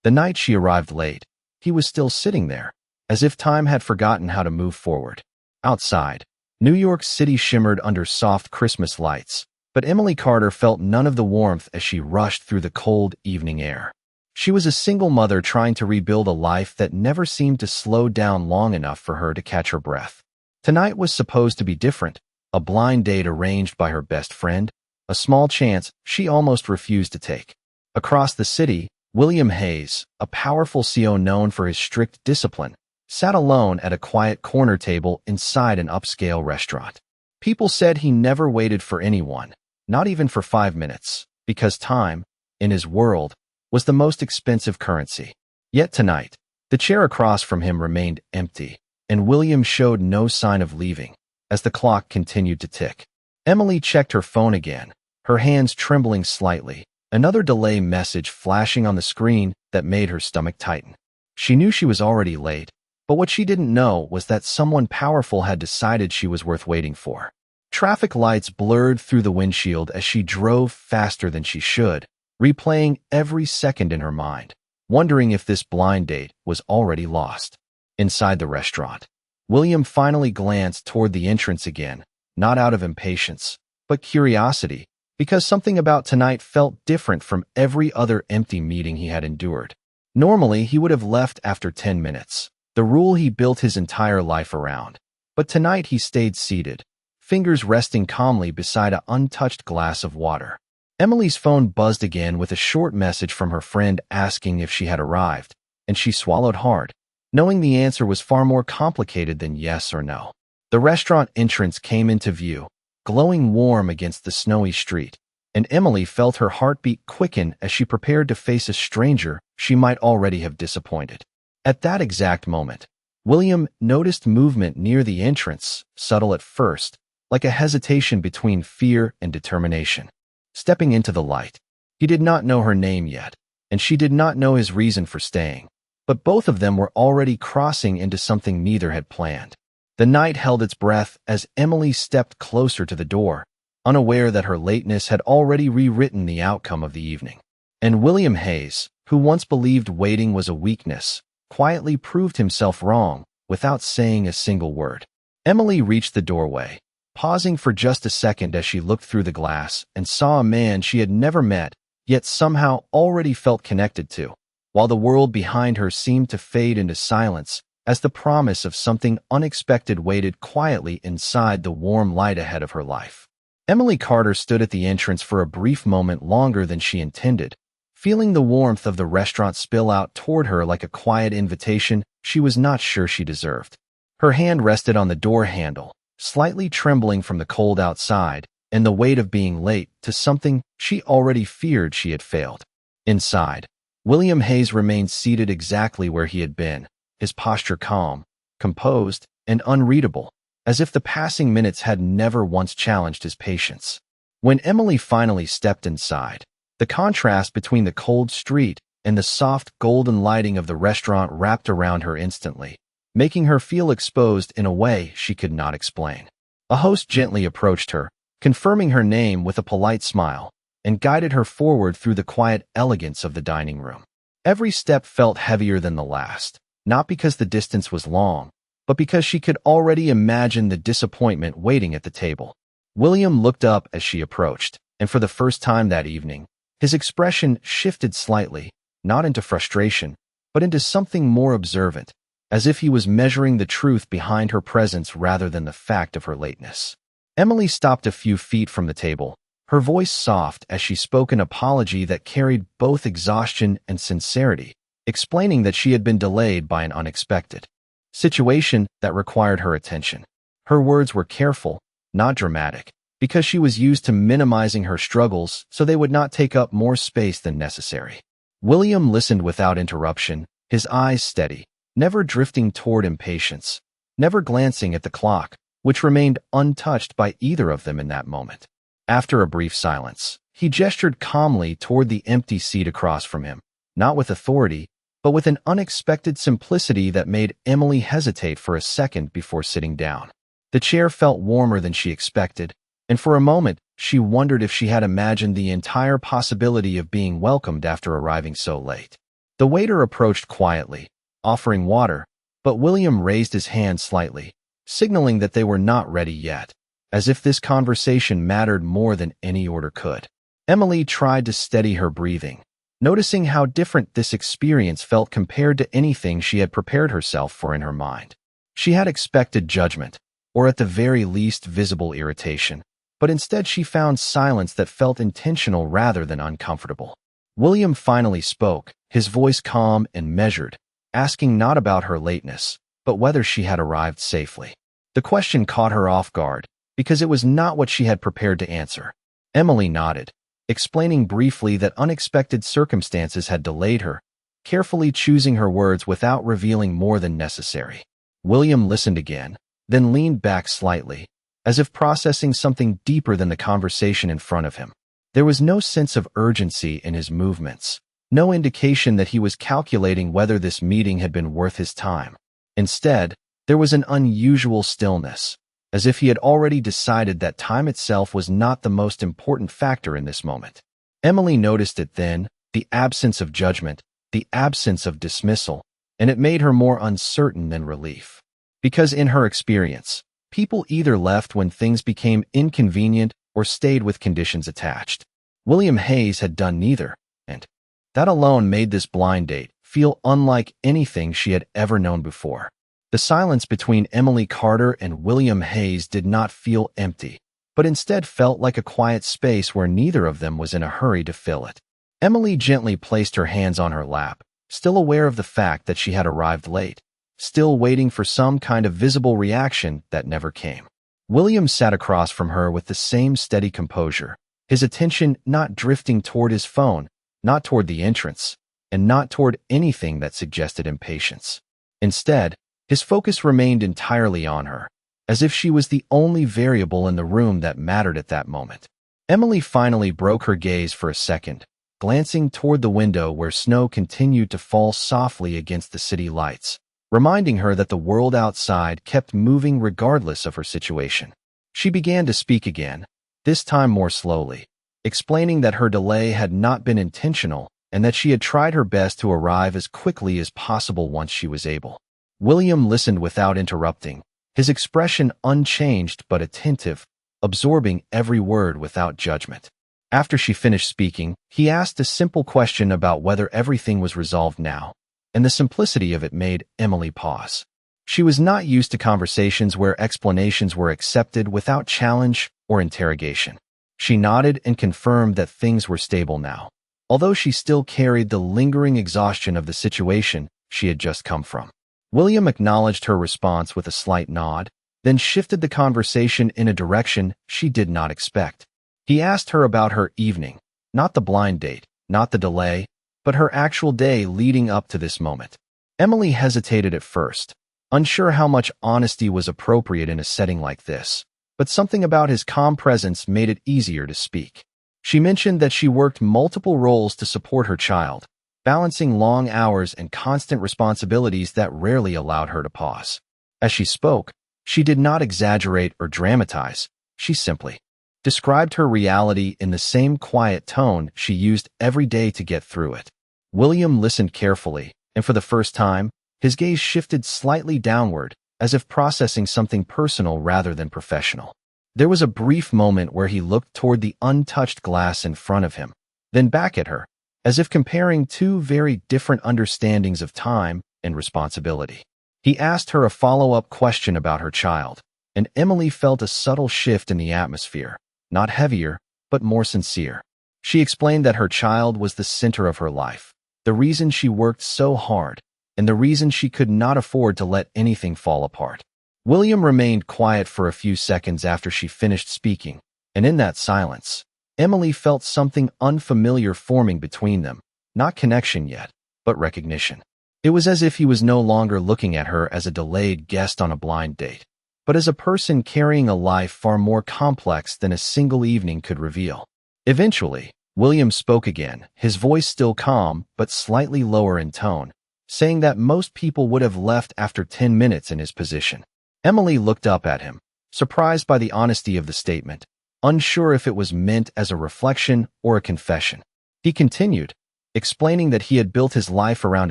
The night she arrived late, he was still sitting there, as if time had forgotten how to move forward. Outside, New York City shimmered under soft Christmas lights, but Emily Carter felt none of the warmth as she rushed through the cold evening air. She was a single mother trying to rebuild a life that never seemed to slow down long enough for her to catch her breath. Tonight was supposed to be different, a blind date arranged by her best friend, a small chance she almost refused to take. Across the city, William Hayes, a powerful CEO known for his strict discipline, sat alone at a quiet corner table inside an upscale restaurant. People said he never waited for anyone, not even for 5 minutes, because time, in his world, was the most expensive currency. Yet tonight, the chair across from him remained empty, and William showed no sign of leaving as the clock continued to tick. Emily checked her phone again, her hands trembling slightly, another delay message flashing on the screen that made her stomach tighten. She knew she was already late, but what she didn't know was that someone powerful had decided she was worth waiting for. Traffic lights blurred through the windshield as she drove faster than she should, replaying every second in her mind, wondering if this blind date was already lost. Inside the restaurant, William finally glanced toward the entrance again, not out of impatience, but curiosity, because something about tonight felt different from every other empty meeting he had endured. Normally, he would have left after 10 minutes, the rule he built his entire life around. But tonight he stayed seated, fingers resting calmly beside an untouched glass of water. Emily's phone buzzed again with a short message from her friend asking if she had arrived, and she swallowed hard, knowing the answer was far more complicated than yes or no. The restaurant entrance came into view, glowing warm against the snowy street, and Emily felt her heartbeat quicken as she prepared to face a stranger she might already have disappointed. At that exact moment, William noticed movement near the entrance, subtle at first, like a hesitation between fear and determination. Stepping into the light, he did not know her name yet, and she did not know his reason for staying, but both of them were already crossing into something neither had planned. The night held its breath as Emily stepped closer to the door, unaware that her lateness had already rewritten the outcome of the evening. And William Hayes, who once believed waiting was a weakness, quietly proved himself wrong without saying a single word. Emily reached the doorway, pausing for just a second as she looked through the glass and saw a man she had never met, yet somehow already felt connected to, while the world behind her seemed to fade into silence as the promise of something unexpected waited quietly inside the warm light ahead of her life. Emily Carter stood at the entrance for a brief moment longer than she intended, feeling the warmth of the restaurant spill out toward her like a quiet invitation she was not sure she deserved. Her hand rested on the door handle, slightly trembling from the cold outside and the weight of being late to something she already feared she had failed. Inside, William Hayes remained seated exactly where he had been, his posture calm, composed, and unreadable, as if the passing minutes had never once challenged his patience. When Emily finally stepped inside, the contrast between the cold street and the soft golden lighting of the restaurant wrapped around her instantly, making her feel exposed in a way she could not explain. A host gently approached her, confirming her name with a polite smile, and guided her forward through the quiet elegance of the dining room. Every step felt heavier than the last, not because the distance was long, but because she could already imagine the disappointment waiting at the table. William looked up as she approached, and for the first time that evening, his expression shifted slightly, not into frustration, but into something more observant, as if he was measuring the truth behind her presence rather than the fact of her lateness. Emily stopped a few feet from the table, her voice soft as she spoke an apology that carried both exhaustion and sincerity, explaining that she had been delayed by an unexpected situation that required her attention. Her words were careful, not dramatic, because she was used to minimizing her struggles so they would not take up more space than necessary. William listened without interruption, his eyes steady, never drifting toward impatience, never glancing at the clock, which remained untouched by either of them in that moment. After a brief silence, he gestured calmly toward the empty seat across from him, not with authority, but with an unexpected simplicity that made Emily hesitate for a second before sitting down. The chair felt warmer than she expected, and for a moment, she wondered if she had imagined the entire possibility of being welcomed after arriving so late. The waiter approached quietly, offering water, but William raised his hand slightly, signaling that they were not ready yet, as if this conversation mattered more than any order could. Emily tried to steady her breathing, noticing how different this experience felt compared to anything she had prepared herself for in her mind. She had expected judgment, or at the very least visible irritation, but instead she found silence that felt intentional rather than uncomfortable. William finally spoke, his voice calm and measured, asking not about her lateness, but whether she had arrived safely. The question caught her off guard, because it was not what she had prepared to answer. Emily nodded, explaining briefly that unexpected circumstances had delayed her, carefully choosing her words without revealing more than necessary. William listened again, then leaned back slightly, as if processing something deeper than the conversation in front of him. There was no sense of urgency in his movements, no indication that he was calculating whether this meeting had been worth his time. Instead, there was an unusual stillness, as if he had already decided that time itself was not the most important factor in this moment. Emily noticed it then, the absence of judgment, the absence of dismissal, and it made her more uncertain than relief. Because in her experience, people either left when things became inconvenient or stayed with conditions attached. William Hayes had done neither, and that alone made this blind date feel unlike anything she had ever known before. The silence between Emily Carter and William Hayes did not feel empty, but instead felt like a quiet space where neither of them was in a hurry to fill it. Emily gently placed her hands on her lap, still aware of the fact that she had arrived late, still waiting for some kind of visible reaction that never came. William sat across from her with the same steady composure, his attention not drifting toward his phone, not toward the entrance, and not toward anything that suggested impatience. Instead, his focus remained entirely on her, as if she was the only variable in the room that mattered at that moment. Emily finally broke her gaze for a second, glancing toward the window where snow continued to fall softly against the city lights, reminding her that the world outside kept moving regardless of her situation. She began to speak again, this time more slowly, explaining that her delay had not been intentional and that she had tried her best to arrive as quickly as possible once she was able. William listened without interrupting, his expression unchanged but attentive, absorbing every word without judgment. After she finished speaking, he asked a simple question about whether everything was resolved now, and the simplicity of it made Emily pause. She was not used to conversations where explanations were accepted without challenge or interrogation. She nodded and confirmed that things were stable now, although she still carried the lingering exhaustion of the situation she had just come from. William acknowledged her response with a slight nod, then shifted the conversation in a direction she did not expect. He asked her about her evening, not the blind date, not the delay, but her actual day leading up to this moment. Emily hesitated at first, unsure how much honesty was appropriate in a setting like this, but something about his calm presence made it easier to speak. She mentioned that she worked multiple roles to support her child, balancing long hours and constant responsibilities that rarely allowed her to pause. As she spoke, she did not exaggerate or dramatize, she simply described her reality in the same quiet tone she used every day to get through it. William listened carefully, and for the first time, his gaze shifted slightly downward, as if processing something personal rather than professional. There was a brief moment where he looked toward the untouched glass in front of him, then back at her, as if comparing two very different understandings of time and responsibility. He asked her a follow-up question about her child, and Emily felt a subtle shift in the atmosphere, not heavier, but more sincere. She explained that her child was the center of her life, the reason she worked so hard, and the reason she could not afford to let anything fall apart. William remained quiet for a few seconds after she finished speaking, and in that silence, Emily felt something unfamiliar forming between them, not connection yet, but recognition. It was as if he was no longer looking at her as a delayed guest on a blind date, but as a person carrying a life far more complex than a single evening could reveal. Eventually, William spoke again, his voice still calm but slightly lower in tone, saying that most people would have left after 10 minutes in his position. Emily looked up at him, surprised by the honesty of the statement, unsure if it was meant as a reflection or a confession. He continued, explaining that he had built his life around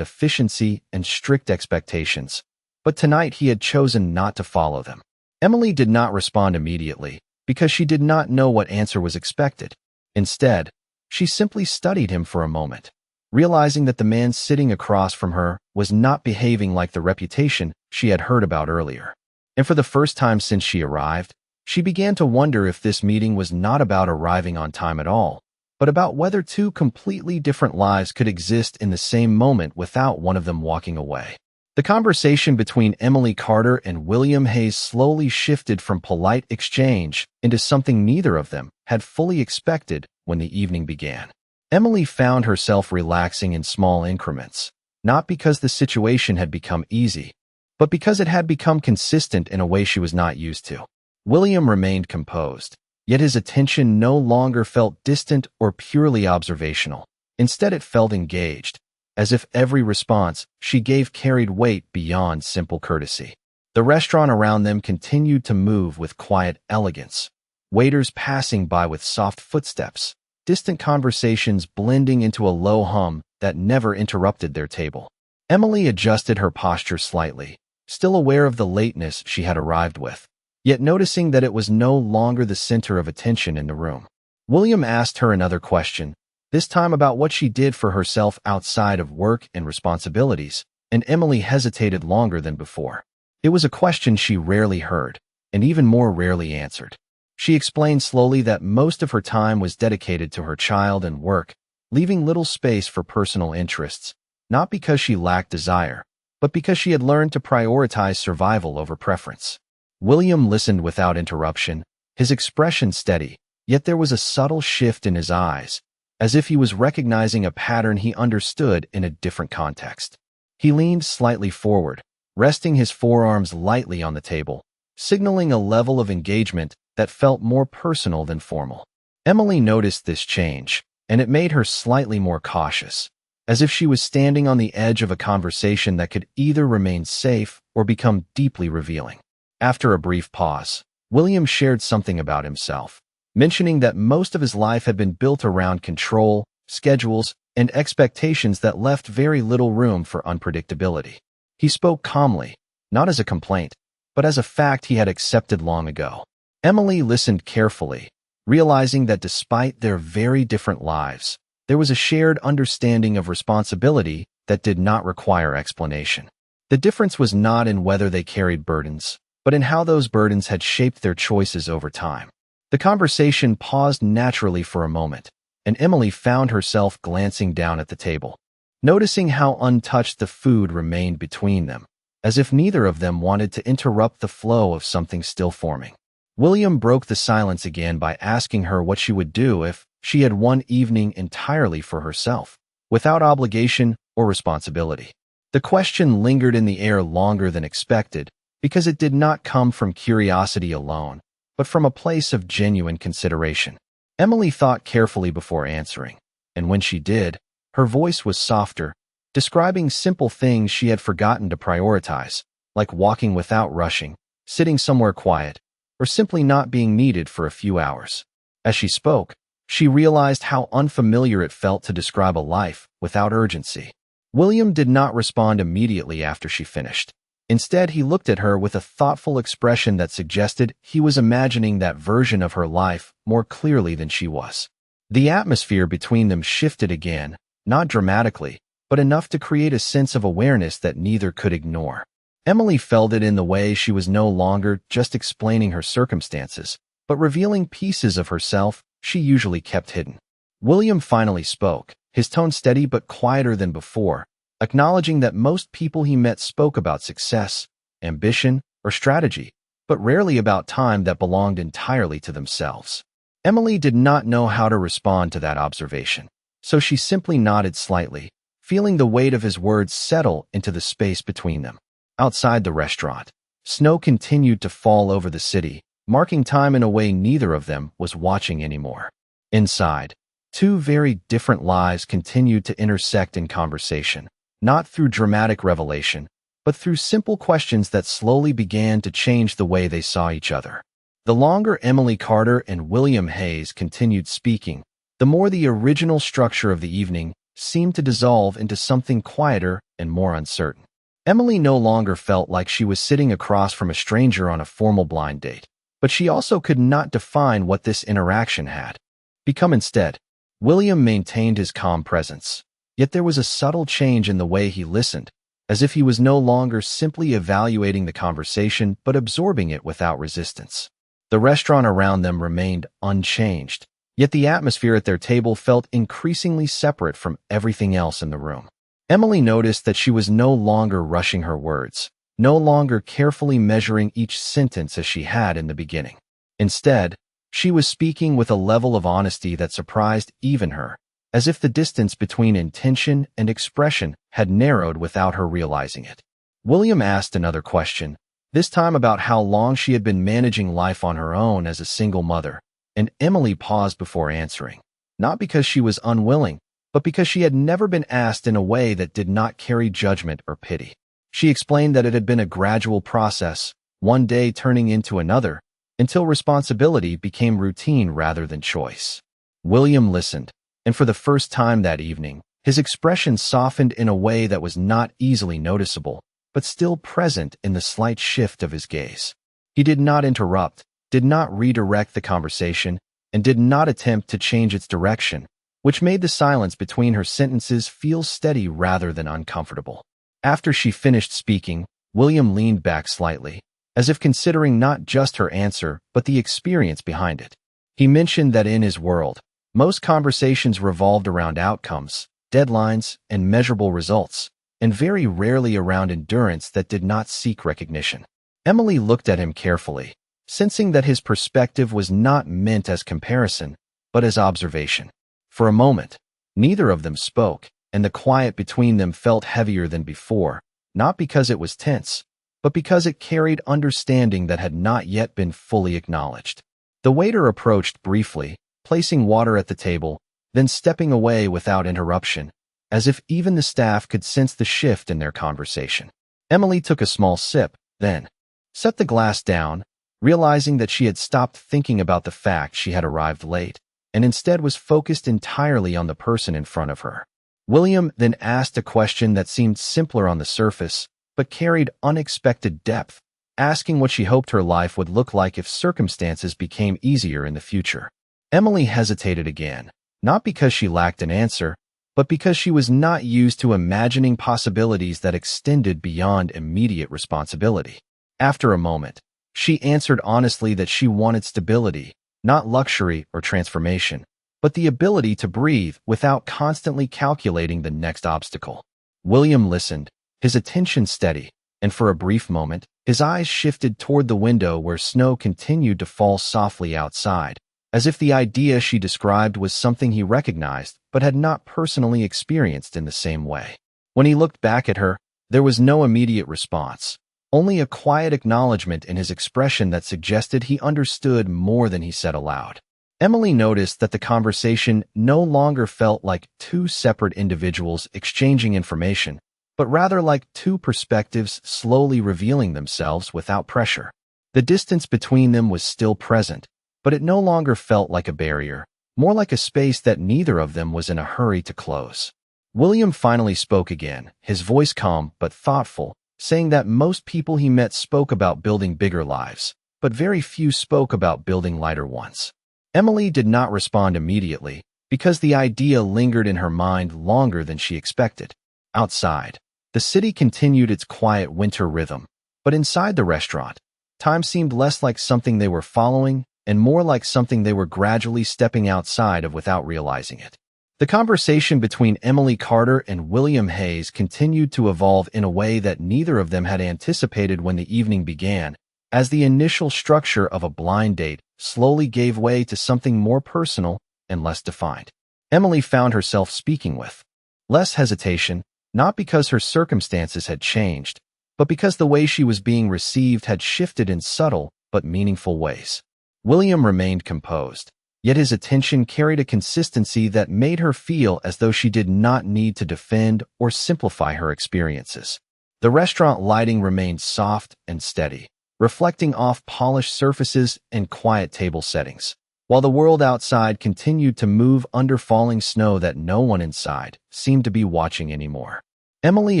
efficiency and strict expectations. But tonight he had chosen not to follow them. Emily did not respond immediately, because she did not know what answer was expected. Instead, she simply studied him for a moment, realizing that the man sitting across from her was not behaving like the reputation she had heard about earlier. And for the first time since she arrived, she began to wonder if this meeting was not about arriving on time at all, but about whether two completely different lives could exist in the same moment without one of them walking away. The conversation between Emily Carter and William Hayes slowly shifted from polite exchange into something neither of them had fully expected when the evening began. Emily found herself relaxing in small increments, not because the situation had become easy, but because it had become consistent in a way she was not used to. William remained composed, yet his attention no longer felt distant or purely observational. Instead, it felt engaged, as if every response she gave carried weight beyond simple courtesy. The restaurant around them continued to move with quiet elegance, waiters passing by with soft footsteps, distant conversations blending into a low hum that never interrupted their table. Emily adjusted her posture slightly, still aware of the lateness she had arrived with, yet noticing that it was no longer the center of attention in the room. William asked her another question, this time about what she did for herself outside of work and responsibilities, and Emily hesitated longer than before. It was a question she rarely heard, and even more rarely answered. She explained slowly that most of her time was dedicated to her child and work, leaving little space for personal interests, not because she lacked desire, but because she had learned to prioritize survival over preference. William listened without interruption, his expression steady, yet there was a subtle shift in his eyes, as if he was recognizing a pattern he understood in a different context. He leaned slightly forward, resting his forearms lightly on the table, signaling a level of engagement that felt more personal than formal. Emily noticed this change, and it made her slightly more cautious, as if she was standing on the edge of a conversation that could either remain safe or become deeply revealing. After a brief pause, William shared something about himself, mentioning that most of his life had been built around control, schedules, and expectations that left very little room for unpredictability. He spoke calmly, not as a complaint, but as a fact he had accepted long ago. Emily listened carefully, realizing that despite their very different lives, there was a shared understanding of responsibility that did not require explanation. The difference was not in whether they carried burdens, but in how those burdens had shaped their choices over time. The conversation paused naturally for a moment, and Emily found herself glancing down at the table, noticing how untouched the food remained between them, as if neither of them wanted to interrupt the flow of something still forming. William broke the silence again by asking her what she would do if she had one evening entirely for herself, without obligation or responsibility. The question lingered in the air longer than expected, because it did not come from curiosity alone, but from a place of genuine consideration. Emily thought carefully before answering, and when she did, her voice was softer, describing simple things she had forgotten to prioritize, like walking without rushing, sitting somewhere quiet, or simply not being needed for a few hours. As she spoke, she realized how unfamiliar it felt to describe a life without urgency. William did not respond immediately after she finished. Instead, he looked at her with a thoughtful expression that suggested he was imagining that version of her life more clearly than she was. The atmosphere between them shifted again, not dramatically, but enough to create a sense of awareness that neither could ignore. Emily felt it in the way she was no longer just explaining her circumstances, but revealing pieces of herself she usually kept hidden. William finally spoke, his tone steady but quieter than before, acknowledging that most people he met spoke about success, ambition, or strategy, but rarely about time that belonged entirely to themselves. Emily did not know how to respond to that observation, so she simply nodded slightly, feeling the weight of his words settle into the space between them. Outside the restaurant, snow continued to fall over the city, marking time in a way neither of them was watching anymore. Inside, two very different lives continued to intersect in conversation, not through dramatic revelation, but through simple questions that slowly began to change the way they saw each other. The longer Emily Carter and William Hayes continued speaking, the more the original structure of the evening seemed to dissolve into something quieter and more uncertain. Emily no longer felt like she was sitting across from a stranger on a formal blind date, but she also could not define what this interaction had become instead. William maintained his calm presence, yet there was a subtle change in the way he listened, as if he was no longer simply evaluating the conversation but absorbing it without resistance. The restaurant around them remained unchanged, yet the atmosphere at their table felt increasingly separate from everything else in the room. Emily noticed that she was no longer rushing her words, no longer carefully measuring each sentence as she had in the beginning. Instead, she was speaking with a level of honesty that surprised even her, as if the distance between intention and expression had narrowed without her realizing it. William asked another question, this time about how long she had been managing life on her own as a single mother, and Emily paused before answering, not because she was unwilling, but because she had never been asked in a way that did not carry judgment or pity. She explained that it had been a gradual process, one day turning into another, until responsibility became routine rather than choice. William listened, and for the first time that evening, his expression softened in a way that was not easily noticeable, but still present in the slight shift of his gaze. He did not interrupt, did not redirect the conversation, and did not attempt to change its direction, which made the silence between her sentences feel steady rather than uncomfortable. After she finished speaking, William leaned back slightly, as if considering not just her answer but the experience behind it. He mentioned that in his world, most conversations revolved around outcomes, deadlines, and measurable results, and very rarely around endurance that did not seek recognition. Emily looked at him carefully, sensing that his perspective was not meant as comparison, but as observation. For a moment, neither of them spoke, and the quiet between them felt heavier than before, not because it was tense, but because it carried understanding that had not yet been fully acknowledged. The waiter approached briefly, placing water at the table, then stepping away without interruption, as if even the staff could sense the shift in their conversation. Emily took a small sip, then set the glass down, realizing that she had stopped thinking about the fact she had arrived late, and instead was focused entirely on the person in front of her. William then asked a question that seemed simpler on the surface, but carried unexpected depth, asking what she hoped her life would look like if circumstances became easier in the future. Emily hesitated again, not because she lacked an answer, but because she was not used to imagining possibilities that extended beyond immediate responsibility. After a moment, she answered honestly that she wanted stability, not luxury or transformation, but the ability to breathe without constantly calculating the next obstacle. William listened, his attention steady, and for a brief moment, his eyes shifted toward the window where snow continued to fall softly outside, as if the idea she described was something he recognized but had not personally experienced in the same way. When he looked back at her, there was no immediate response, only a quiet acknowledgement in his expression that suggested he understood more than he said aloud. Emily noticed that the conversation no longer felt like two separate individuals exchanging information, but rather like two perspectives slowly revealing themselves without pressure. The distance between them was still present, but it no longer felt like a barrier, more like a space that neither of them was in a hurry to close. William finally spoke again, his voice calm but thoughtful, saying that most people he met spoke about building bigger lives, but very few spoke about building lighter ones. Emily did not respond immediately, because the idea lingered in her mind longer than she expected. Outside, the city continued its quiet winter rhythm, but inside the restaurant, time seemed less like something they were following and more like something they were gradually stepping outside of without realizing it. The conversation between Emily Carter and William Hayes continued to evolve in a way that neither of them had anticipated when the evening began, as the initial structure of a blind date slowly gave way to something more personal and less defined. Emily found herself speaking with less hesitation, not because her circumstances had changed, but because the way she was being received had shifted in subtle but meaningful ways. William remained composed, yet his attention carried a consistency that made her feel as though she did not need to defend or simplify her experiences. The restaurant lighting remained soft and steady, reflecting off polished surfaces and quiet table settings. while the world outside continued to move under falling snow that no one inside seemed to be watching anymore. Emily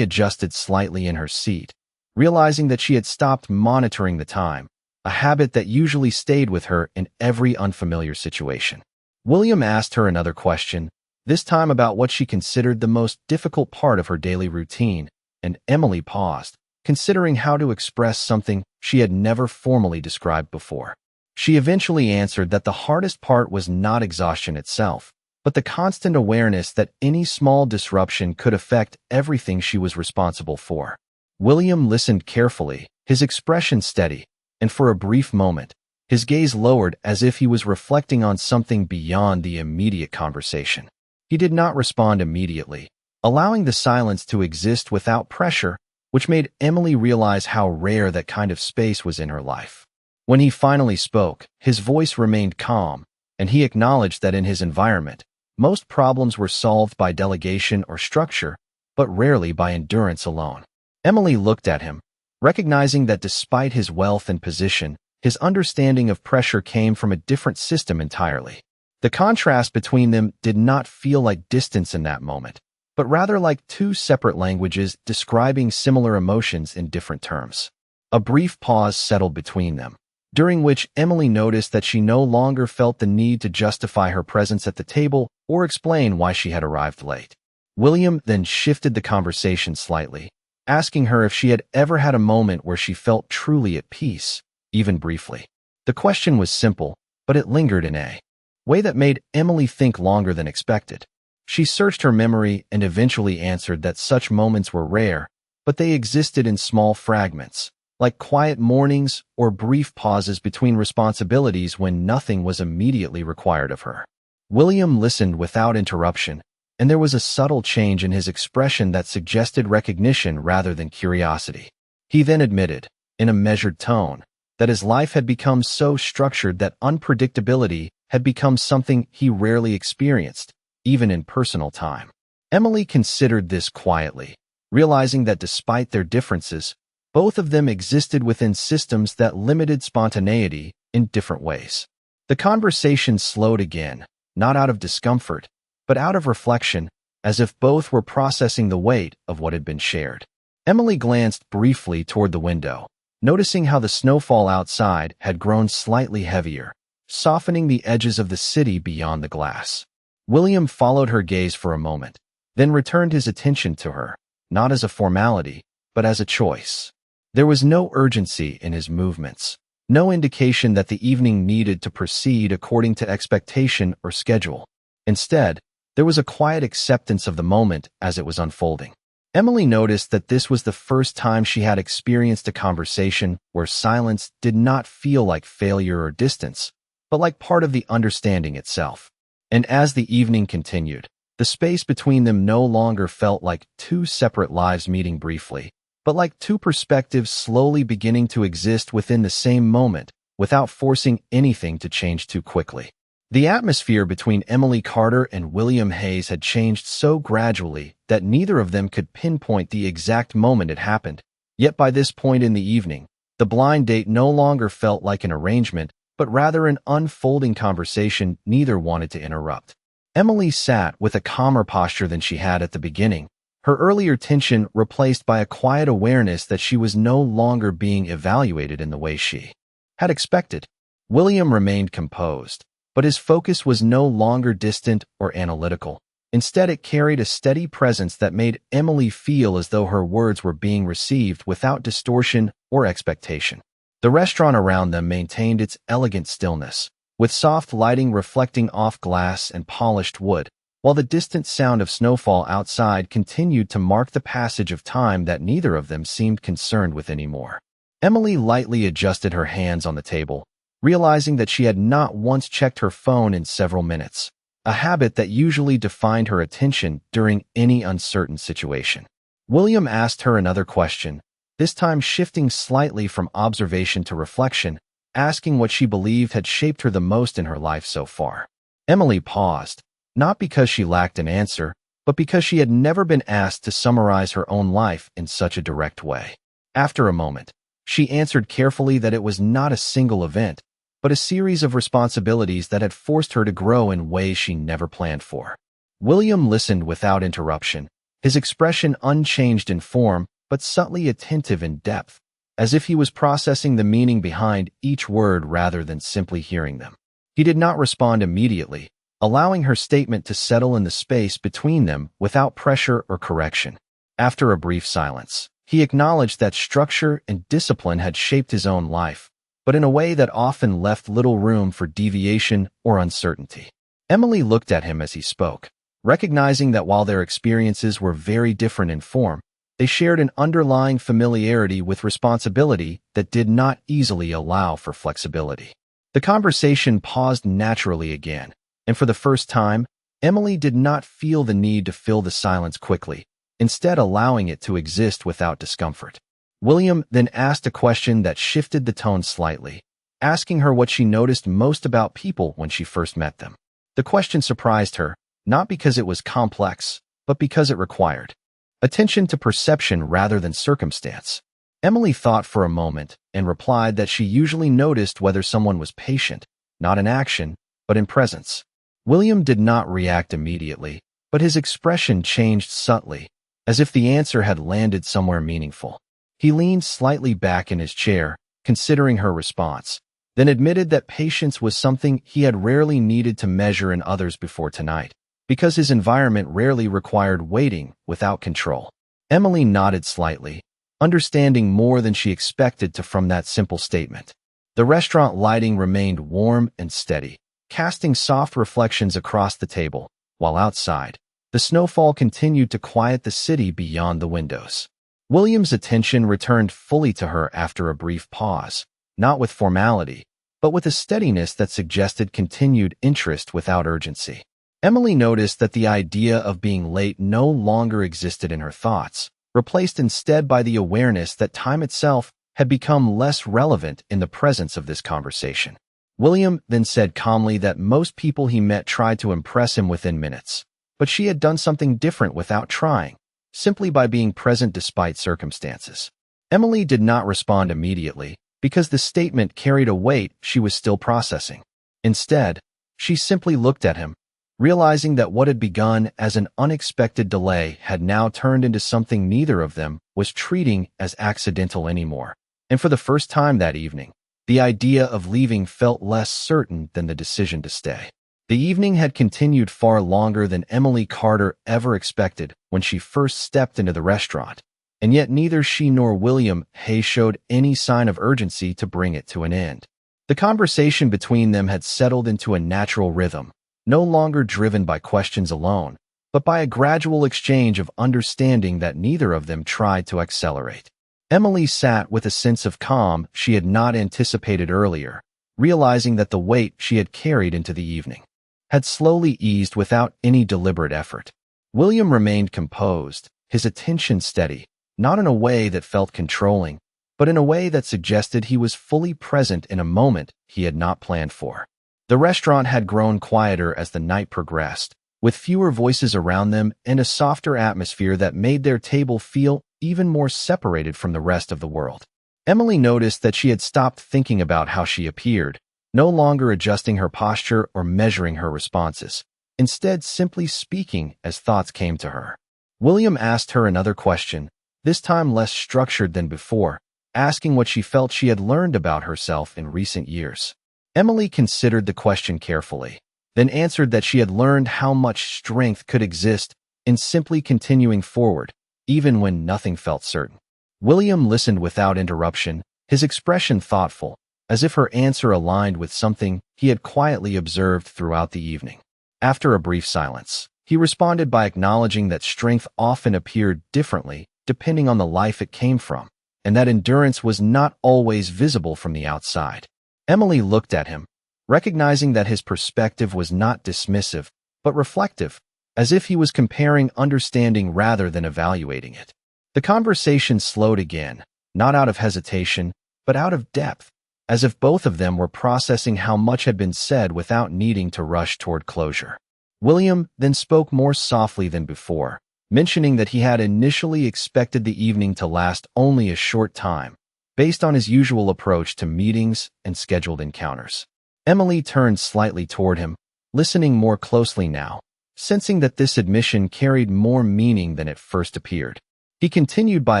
adjusted slightly in her seat, realizing that she had stopped monitoring the time, a habit that usually stayed with her in every unfamiliar situation. William asked her another question, this time about what she considered the most difficult part of her daily routine, and Emily paused, considering how to express something she had never formally described before. She eventually answered that the hardest part was not exhaustion itself, but the constant awareness that any small disruption could affect everything she was responsible for. William listened carefully, his expression steady, and for a brief moment, his gaze lowered as if he was reflecting on something beyond the immediate conversation. He did not respond immediately, allowing the silence to exist without pressure, which made Emily realize how rare that kind of space was in her life. When he finally spoke, his voice remained calm, and he acknowledged that in his environment, most problems were solved by delegation or structure, but rarely by endurance alone. Emily looked at him, recognizing that despite his wealth and position, his understanding of pressure came from a different system entirely. The contrast between them did not feel like distance in that moment, but rather like two separate languages describing similar emotions in different terms. A brief pause settled between them, during which Emily noticed that she no longer felt the need to justify her presence at the table or explain why she had arrived late. William then shifted the conversation slightly, asking her if she had ever had a moment where she felt truly at peace, even briefly. The question was simple, but it lingered in a way that made Emily think longer than expected. She searched her memory and eventually answered that such moments were rare, but they existed in small fragments, like quiet mornings or brief pauses between responsibilities when nothing was immediately required of her. William listened without interruption, and there was a subtle change in his expression that suggested recognition rather than curiosity. He then admitted, in a measured tone, that his life had become so structured that unpredictability had become something he rarely experienced, even in personal time. Emily considered this quietly, realizing that despite their differences, both of them existed within systems that limited spontaneity in different ways. The conversation slowed again, not out of discomfort, but out of reflection, as if both were processing the weight of what had been shared. Emily glanced briefly toward the window, noticing how the snowfall outside had grown slightly heavier, softening the edges of the city beyond the glass. William followed her gaze for a moment, then returned his attention to her, not as a formality, but as a choice. There was no urgency in his movements, no indication that the evening needed to proceed according to expectation or schedule. Instead, there was a quiet acceptance of the moment as it was unfolding. Emily noticed that this was the first time she had experienced a conversation where silence did not feel like failure or distance, but like part of the understanding itself. And as the evening continued, the space between them no longer felt like two separate lives meeting briefly, but like two perspectives slowly beginning to exist within the same moment without forcing anything to change too quickly. The atmosphere between Emily Carter and William Hayes had changed so gradually that neither of them could pinpoint the exact moment it happened. Yet by this point in the evening, the blind date no longer felt like an arrangement, but rather an unfolding conversation neither wanted to interrupt. Emily sat with a calmer posture than she had at the beginning, her earlier tension replaced by a quiet awareness that she was no longer being evaluated in the way she had expected. William remained composed, but his focus was no longer distant or analytical. Instead, it carried a steady presence that made Emily feel as though her words were being received without distortion or expectation. The restaurant around them maintained its elegant stillness, with soft lighting reflecting off glass and polished wood, while the distant sound of snowfall outside continued to mark the passage of time that neither of them seemed concerned with anymore. Emily lightly adjusted her hands on the table, realizing that she had not once checked her phone in several minutes, a habit that usually defined her attention during any uncertain situation. William asked her another question, this time shifting slightly from observation to reflection, asking what she believed had shaped her the most in her life so far. Emily paused, not because she lacked an answer, but because she had never been asked to summarize her own life in such a direct way. After a moment, she answered carefully that it was not a single event, but a series of responsibilities that had forced her to grow in ways she never planned for. William listened without interruption, his expression unchanged in form, but subtly attentive in depth, as if he was processing the meaning behind each word rather than simply hearing them. He did not respond immediately, allowing her statement to settle in the space between them without pressure or correction. After a brief silence, he acknowledged that structure and discipline had shaped his own life, but in a way that often left little room for deviation or uncertainty. Emily looked at him as he spoke, recognizing that while their experiences were very different in form, they shared an underlying familiarity with responsibility that did not easily allow for flexibility. The conversation paused naturally again, and for the first time, Emily did not feel the need to fill the silence quickly, instead allowing it to exist without discomfort. William then asked a question that shifted the tone slightly, asking her what she noticed most about people when she first met them. The question surprised her, not because it was complex, but because it required attention to perception rather than circumstance. Emily thought for a moment and replied that she usually noticed whether someone was patient, not in action, but in presence. William did not react immediately, but his expression changed subtly, as if the answer had landed somewhere meaningful. He leaned slightly back in his chair, considering her response, then admitted that patience was something he had rarely needed to measure in others before tonight, because his environment rarely required waiting without control. Emily nodded slightly, understanding more than she expected from that simple statement. The restaurant lighting remained warm and steady, casting soft reflections across the table, while outside, the snowfall continued to quiet the city beyond the windows. William's attention returned fully to her after a brief pause, not with formality, but with a steadiness that suggested continued interest without urgency. Emily noticed that the idea of being late no longer existed in her thoughts, replaced instead by the awareness that time itself had become less relevant in the presence of this conversation. William then said calmly that most people he met tried to impress him within minutes, but she had done something different without trying, simply by being present despite circumstances. Emily did not respond immediately, because the statement carried a weight she was still processing. Instead, she simply looked at him, realizing that what had begun as an unexpected delay had now turned into something neither of them was treating as accidental anymore. And for the first time that evening, the idea of leaving felt less certain than the decision to stay. The evening had continued far longer than Emily Carter ever expected when she first stepped into the restaurant, and yet neither she nor William Hay showed any sign of urgency to bring it to an end. The conversation between them had settled into a natural rhythm, no longer driven by questions alone, but by a gradual exchange of understanding that neither of them tried to accelerate. Emily sat with a sense of calm she had not anticipated earlier, realizing that the weight she had carried into the evening had slowly eased without any deliberate effort. William remained composed, his attention steady, not in a way that felt controlling, but in a way that suggested he was fully present in a moment he had not planned for. The restaurant had grown quieter as the night progressed, with fewer voices around them and a softer atmosphere that made their table feel even more separated from the rest of the world. Emily noticed that she had stopped thinking about how she appeared, no longer adjusting her posture or measuring her responses, instead simply speaking as thoughts came to her. William asked her another question, this time less structured than before, asking what she felt she had learned about herself in recent years. Emily considered the question carefully, then answered that she had learned how much strength could exist in simply continuing forward, even when nothing felt certain. William listened without interruption, his expression thoughtful, as if her answer aligned with something he had quietly observed throughout the evening. After a brief silence, he responded by acknowledging that strength often appeared differently depending on the life it came from, and that endurance was not always visible from the outside. Emily looked at him, recognizing that his perspective was not dismissive, but reflective, as if he was comparing understanding rather than evaluating it. The conversation slowed again, not out of hesitation, but out of depth, as if both of them were processing how much had been said without needing to rush toward closure. William then spoke more softly than before, mentioning that he had initially expected the evening to last only a short time, based on his usual approach to meetings and scheduled encounters. Emily turned slightly toward him, listening more closely now, sensing that this admission carried more meaning than it first appeared. He continued by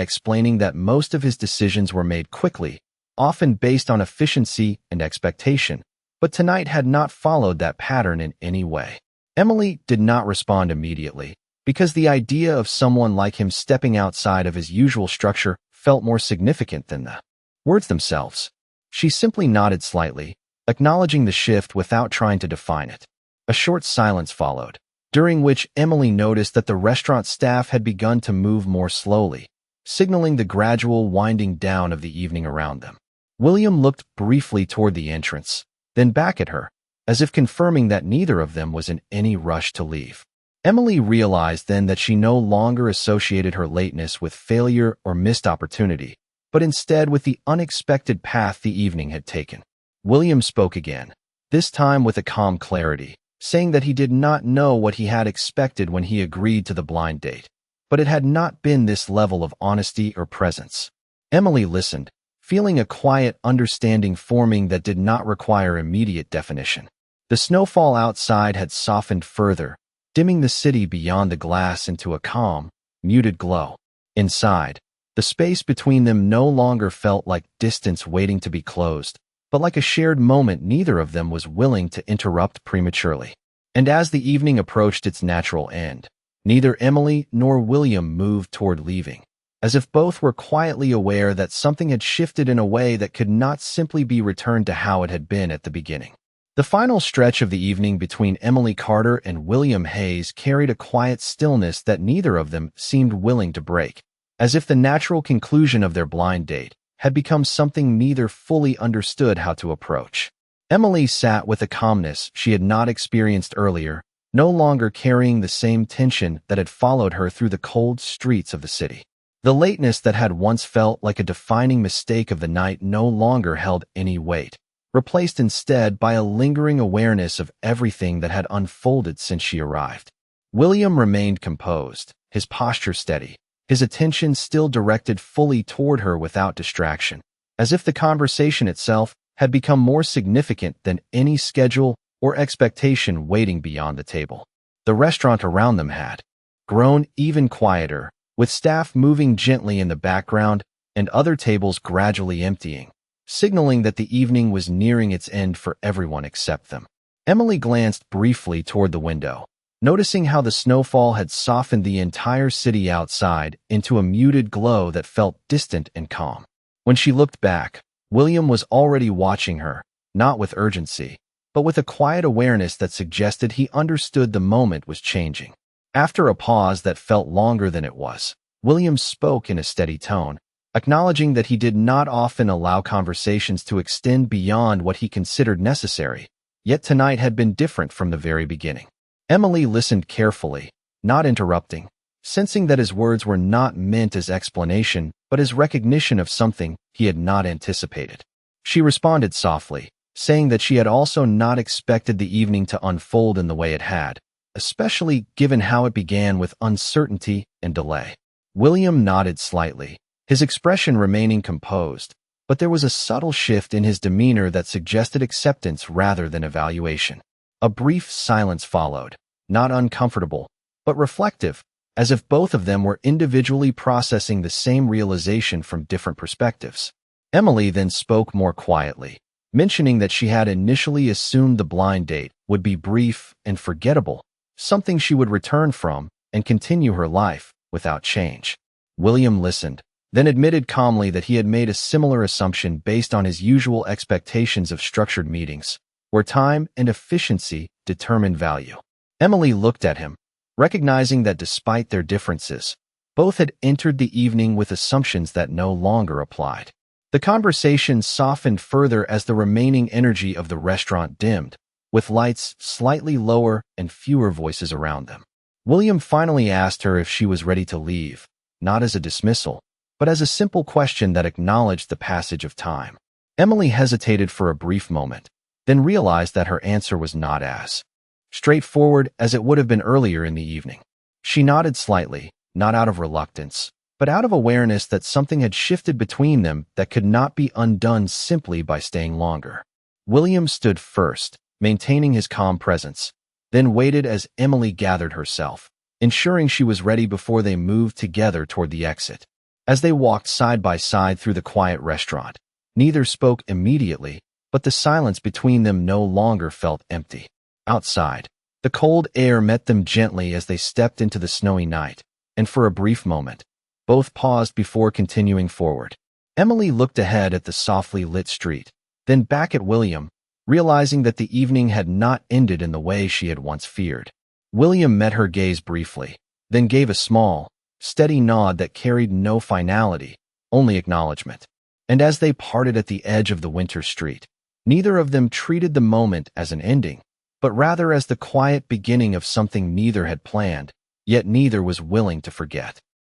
explaining that most of his decisions were made quickly, often based on efficiency and expectation, but tonight had not followed that pattern in any way. Emily did not respond immediately, because the idea of someone like him stepping outside of his usual structure felt more significant than the words themselves. She simply nodded slightly, acknowledging the shift without trying to define it. A short silence followed, during which Emily noticed that the restaurant staff had begun to move more slowly, signaling the gradual winding down of the evening around them. William looked briefly toward the entrance, then back at her, as if confirming that neither of them was in any rush to leave. Emily realized then that she no longer associated her lateness with failure or missed opportunity, but instead with the unexpected path the evening had taken. William spoke again, this time with a calm clarity, saying that he did not know what he had expected when he agreed to the blind date, but it had not been this level of honesty or presence. Emily listened, feeling a quiet understanding forming that did not require immediate definition. The snowfall outside had softened further, dimming the city beyond the glass into a calm, muted glow. Inside, the space between them no longer felt like distance waiting to be closed, but like a shared moment neither of them was willing to interrupt prematurely. And as the evening approached its natural end, neither Emily nor William moved toward leaving, as if both were quietly aware that something had shifted in a way that could not simply be returned to how it had been at the beginning. The final stretch of the evening between Emily Carter and William Hayes carried a quiet stillness that neither of them seemed willing to break, as if the natural conclusion of their blind date had become something neither fully understood how to approach. Emily sat with a calmness she had not experienced earlier, no longer carrying the same tension that had followed her through the cold streets of the city. The lateness that had once felt like a defining mistake of the night no longer held any weight, replaced instead by a lingering awareness of everything that had unfolded since she arrived. William remained composed, his posture steady, his attention still directed fully toward her without distraction, as if the conversation itself had become more significant than any schedule or expectation waiting beyond the table. The restaurant around them had grown even quieter, with staff moving gently in the background and other tables gradually emptying, signaling that the evening was nearing its end for everyone except them. Emily glanced briefly toward the window, noticing how the snowfall had softened the entire city outside into a muted glow that felt distant and calm. When she looked back, William was already watching her, not with urgency, but with a quiet awareness that suggested he understood the moment was changing. After a pause that felt longer than it was, William spoke in a steady tone, acknowledging that he did not often allow conversations to extend beyond what he considered necessary, yet tonight had been different from the very beginning. Emily listened carefully, not interrupting, sensing that his words were not meant as explanation but as recognition of something he had not anticipated. She responded softly, saying that she had also not expected the evening to unfold in the way it had, especially given how it began with uncertainty and delay. William nodded slightly, his expression remaining composed, but there was a subtle shift in his demeanor that suggested acceptance rather than evaluation. A brief silence followed, not uncomfortable, but reflective, as if both of them were individually processing the same realization from different perspectives. Emily then spoke more quietly, mentioning that she had initially assumed the blind date would be brief and forgettable, something she would return from and continue her life without change. William listened, then admitted calmly that he had made a similar assumption based on his usual expectations of structured meetings, where time and efficiency determine value. Emily looked at him, recognizing that despite their differences, both had entered the evening with assumptions that no longer applied. The conversation softened further as the remaining energy of the restaurant dimmed, with lights slightly lower and fewer voices around them. William finally asked her if she was ready to leave, not as a dismissal, but as a simple question that acknowledged the passage of time. Emily hesitated for a brief moment, then realized that her answer was not as straightforward as it would have been earlier in the evening. She nodded slightly, not out of reluctance, but out of awareness that something had shifted between them that could not be undone simply by staying longer. William stood first, maintaining his calm presence, then waited as Emily gathered herself, ensuring she was ready before they moved together toward the exit. As they walked side by side through the quiet restaurant, neither spoke immediately, but the silence between them no longer felt empty. Outside, the cold air met them gently as they stepped into the snowy night, and for a brief moment, both paused before continuing forward. Emily looked ahead at the softly lit street, then back at William, realizing that the evening had not ended in the way she had once feared. William met her gaze briefly, then gave a small, steady nod that carried no finality, only acknowledgement. And as they parted at the edge of the winter street, neither of them treated the moment as an ending, but rather as the quiet beginning of something neither had planned, yet neither was willing to forget.